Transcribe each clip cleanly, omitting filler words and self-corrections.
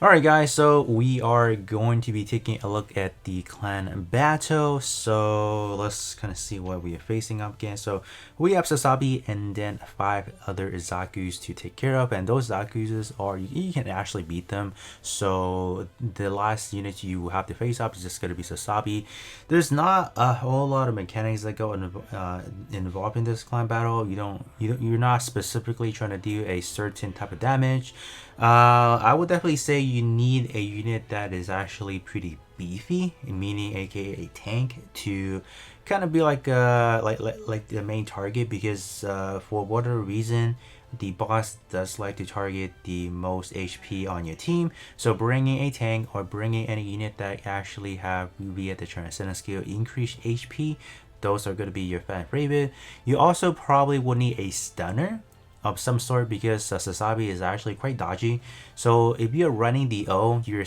Alright guys, so we are going to be taking a look at the clan battle. So let's kind of see what we are facing up against. So we have Sasabi and then 5 other Zakus to take care of, and those Zakus are, you can actually beat them. So the last unit you have to face up is just going to be Sasabi. There's not a whole lot of mechanics that go involved in this clan battle. You're not specifically trying to do a certain type of damage. I would definitely say you need a unit that is actually pretty beefy, meaning aka a tank, to kind of be like the main target, because for whatever reason the boss does like to target the most HP on your team. So bringing a tank or bringing any unit that actually have via the transcendent skill increased HP, those are going to be your fan favorite. You also probably will need a stunner of some sort, because Sasabi is actually quite dodgy. So if you're running the O, you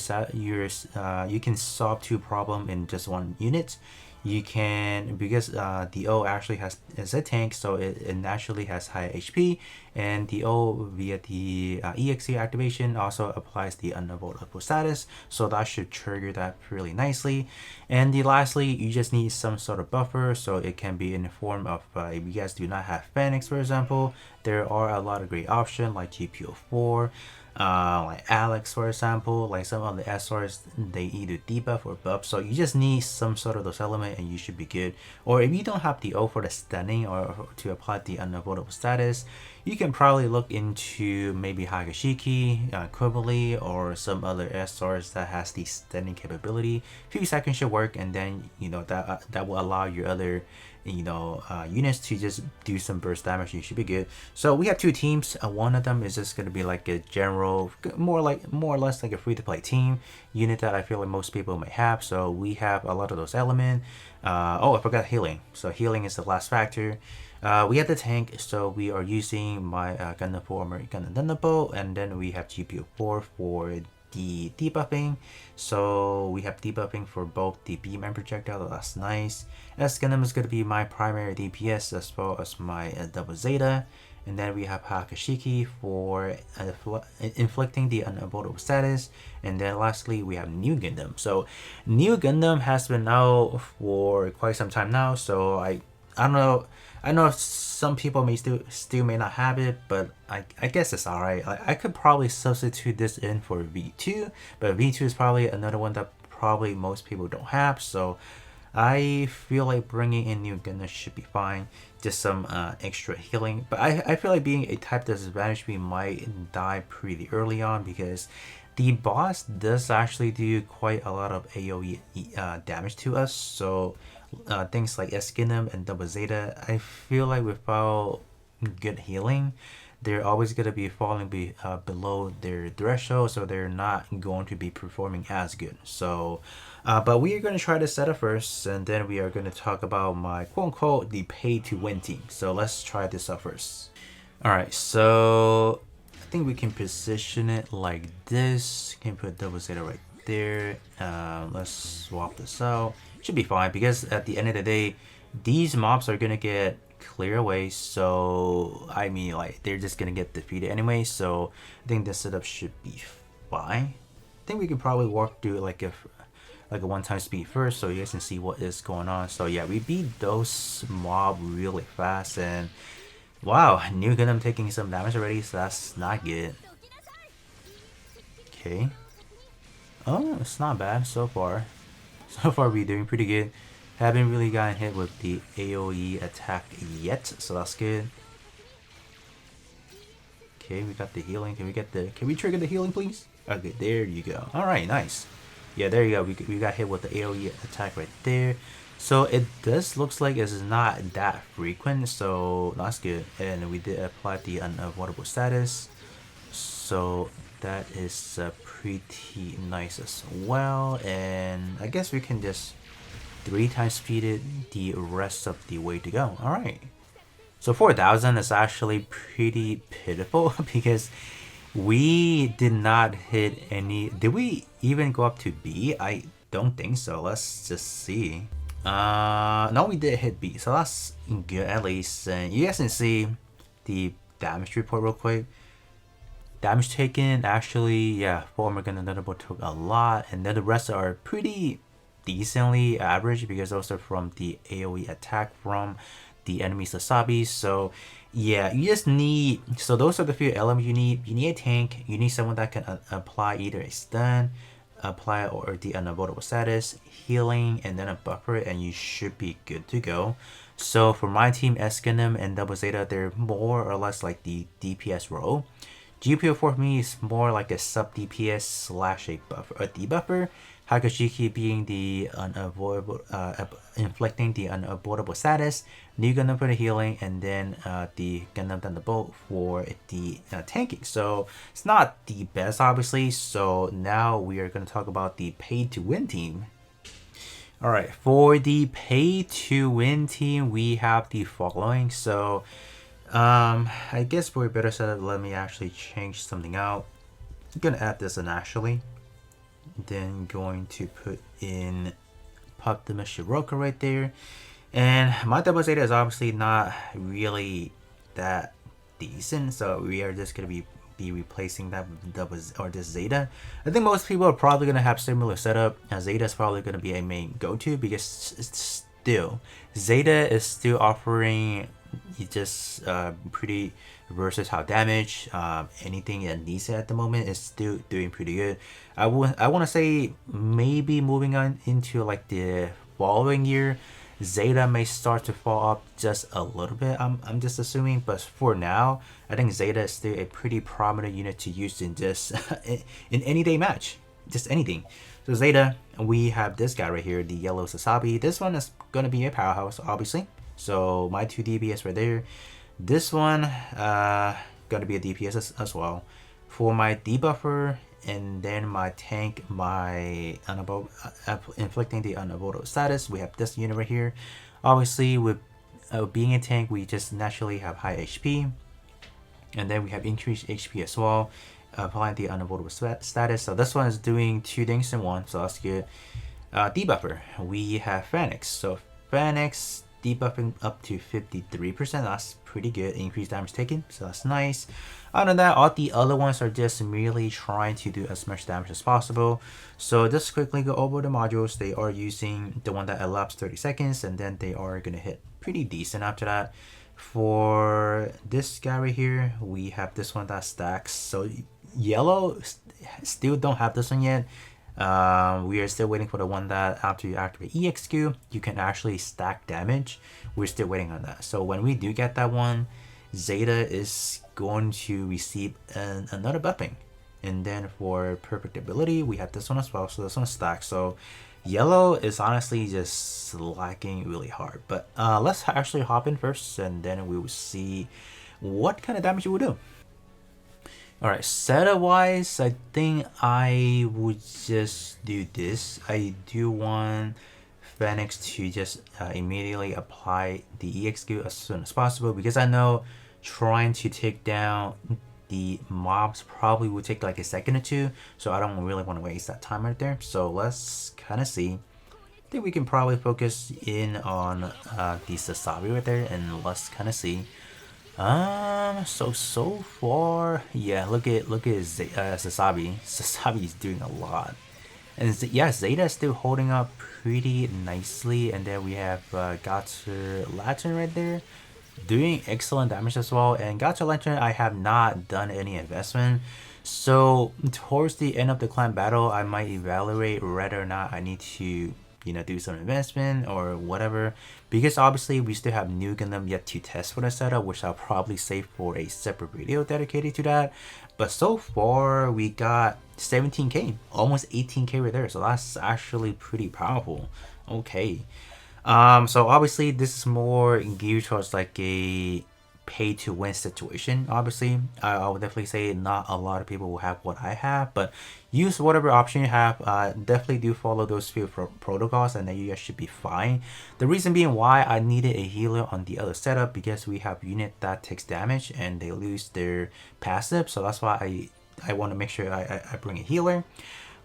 can solve 2 problems in just 1 unit. You can, because the O actually is a tank, so it naturally has high HP, and the O via the EXE activation also applies the unavoidable status, so that should trigger that really nicely. And lastly, you just need some sort of buffer, so it can be in the form of if you guys do not have Phoenix, for example, there are a lot of great options like GPO4, like Alex, for example. Like some of the SRs, they either debuff or buff, so you just need some sort of those elements and you should be good. Or if you don't have the O for the stunning or to apply the unavoidable status, you can probably look into maybe Hagashiki, Quibble, or some other SRs that has the stunning capability. Few seconds should work, and then that will allow your other units to just do some burst damage. You should be good. So we have 2 teams. One of them is just going to be like a general, more or less like a free-to-play team unit that I feel like most people may have. So we have a lot of those elements. Oh, I forgot healing. So healing is the last factor. We have the tank, so we are using my Gundam 4 American Thunderbolt, and then we have GPO4 for the debuffing. So we have debuffing for both the beam and projectile. That's nice. S Gundam is going to be my primary DPS as well as my double Zeta. And then we have Hakashiki for inflicting the unavoidable status. And then lastly, we have New Gundam. So New Gundam has been out for quite some time now, so I don't know. I know some people may still may not have it, but I guess it's alright. I could probably substitute this in for V2, but V2 is probably another one that probably most people don't have. So I feel like bringing in New Gundam should be fine. Just some extra healing, but I feel like being a type disadvantage, we might die pretty early on, because the boss does actually do quite a lot of AoE damage to us. So things like Eskinum and Double Zeta, I feel like without good healing, they're always going to be falling below their threshold, so they're not going to be performing as good. So but we are going to try this setup first, and then we are going to talk about my quote-unquote the pay to win team. So let's try this out first. Alright, so I think we can position it like this. Can put Double Zeta right there. Let's swap this out. Should be fine, because at the end of the day, these mobs are gonna get clear away. So I mean, like, they're just gonna get defeated anyway. So I think this setup should be fine. I think we can probably walk through like a 1-time speed first, so you guys can see what is going on. So yeah, we beat those mob really fast, and wow, New Gundam taking some damage already, so that's not good. Okay. Oh, it's not bad so far. So far we're doing pretty good. Haven't really gotten hit with the AoE attack yet, so that's good. Okay, we got the healing. Can we trigger the healing, please? Okay, there you go. Alright, nice. Yeah, there you go. We got hit with the AoE attack right there. So it does looks like it's not that frequent, so that's good. And we did apply the unavoidable status, so that is pretty nice as well. And I guess we can just 3-time speed it the rest of the way to go. Alright, so 4,000 is actually pretty pitiful because we did not hit any. Did we even go up to B? I don't think so. Let's just see. No, we did hit B, so that's good at least. And you guys can see the damage report real quick. Damage taken, actually, yeah, former Gundam Thunderbolt took a lot, and then the rest are pretty decently average because those are from the AoE attack from the enemy Sasabi. So yeah, you just need, so those are the few elements you need. You need a tank, you need someone that can apply either a stun, apply or the unavoidable status, healing, and then a buffer, and you should be good to go. So for my team, S Gundam and Double Zeta, they're more or less like the DPS role. GPO for me is more like a sub DPS slash a buffer, a debuffer. Hakashiki being the unavoidable, inflicting the unavoidable status. New Gundam for the healing, and then the Gundam Thunderbolt for the tanking. So it's not the best, obviously. So now we are going to talk about the pay to win team. All right, for the pay to win team, we have the following. So I guess for a better setup, let me actually change something out. I'm gonna add this in actually. Then going to put in Poptimus Shiroka right there. And my Double Zeta is obviously not really that decent, so we are just gonna be replacing that with double or this Zeta. I think most people are probably gonna have similar setup. Zeta is probably gonna be a main go-to because it's still Zeta is still offering just pretty versatile damage. Anything that needs it at the moment is still doing pretty good. I want to say maybe moving on into like the following year, Zeta may start to fall off just a little bit. I'm just assuming, but for now, I think Zeta is still a pretty prominent unit to use in just in any day match, just anything. So Zeta, we have this guy right here, the yellow Sasabi. This one is gonna be a powerhouse, obviously. So my 2 DPS right there. This one gonna be a DPS as well. For my debuffer and then my tank, my inflicting the unavoidable status, we have this unit right here. Obviously, with being a tank, we just naturally have high HP, and then we have increased HP as well, applying the unavoidable status. So this one is doing 2 things in one, so that's good. Debuffer, we have Phoenix. So Phoenix debuffing up to 53%, that's pretty good. Increased damage taken, so that's nice. Other than that, all the other ones are just merely trying to do as much damage as possible. So just quickly go over the modules. They are using the one that elapsed 30 seconds, and then they are gonna hit pretty decent after that. For this guy right here, we have this one that stacks. So yellow still don't have this one yet. We are still waiting for the one that after you activate EXQ, you can actually stack damage. We're still waiting on that. So when we do get that one, Zeta is going to receive another buffing. And then for perfect ability, we have this one as well. So this one is stacked. So yellow is honestly just lacking really hard. But let's actually hop in first, and then we will see what kind of damage it will do. Alright, setup wise, I think I would just do this. I do want Phoenix to just immediately apply the EXQ as soon as possible, because I know trying to take down the mobs probably would take like a second or two, so I don't really want to waste that time right there. So let's kind of see. I think we can probably focus in on the Sasabi right there, and let's kind of see. So far, yeah, look at Sasabi. Sasabi is doing a lot, and yeah, Zeta is still holding up pretty nicely. And then we have Gatsu Lantern right there, doing excellent damage as well. And Gatsu Lantern, I have not done any investment, so towards the end of the clan battle, I might evaluate whether or not I need to, do some investment or whatever, because obviously we still have new Gundam yet to test for the setup, which I'll probably save for a separate video dedicated to that. But so far we got 17k, almost 18k right there, so that's actually pretty powerful. Okay, so obviously this is more geared towards like a pay to win situation. Obviously, I would definitely say not a lot of people will have what I have, but use whatever option you have. Definitely do follow those few protocols, and then you guys should be fine. The reason being why I needed a healer on the other setup, because we have unit that takes damage and they lose their passive, so that's why I want to make sure I bring a healer.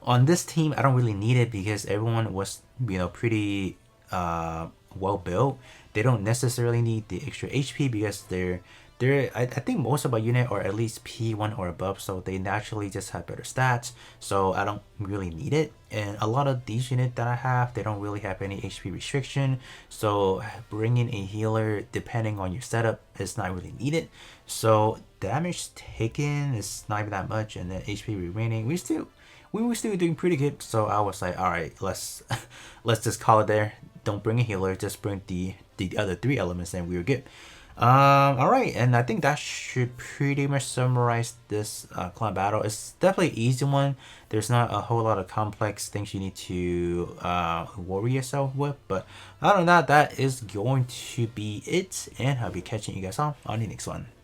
On this team, I don't really need it because everyone was pretty well built. They don't necessarily need the extra HP because their I think most of my unit are at least P1 or above, so they naturally just have better stats, so I don't really need it. And a lot of these units that I have, they don't really have any HP restriction, so bringing a healer depending on your setup is not really needed. So damage taken is not even that much, and then HP remaining, we were still doing pretty good. So I was like, all right, let's let's just call it there. Don't bring a healer, just bring the other three elements, and we were good. All right, and I think that should pretty much summarize this clan battle. It's definitely an easy one. There's not a whole lot of complex things you need to worry yourself with, but other than that, that is going to be it, and I'll be catching you guys on the next one.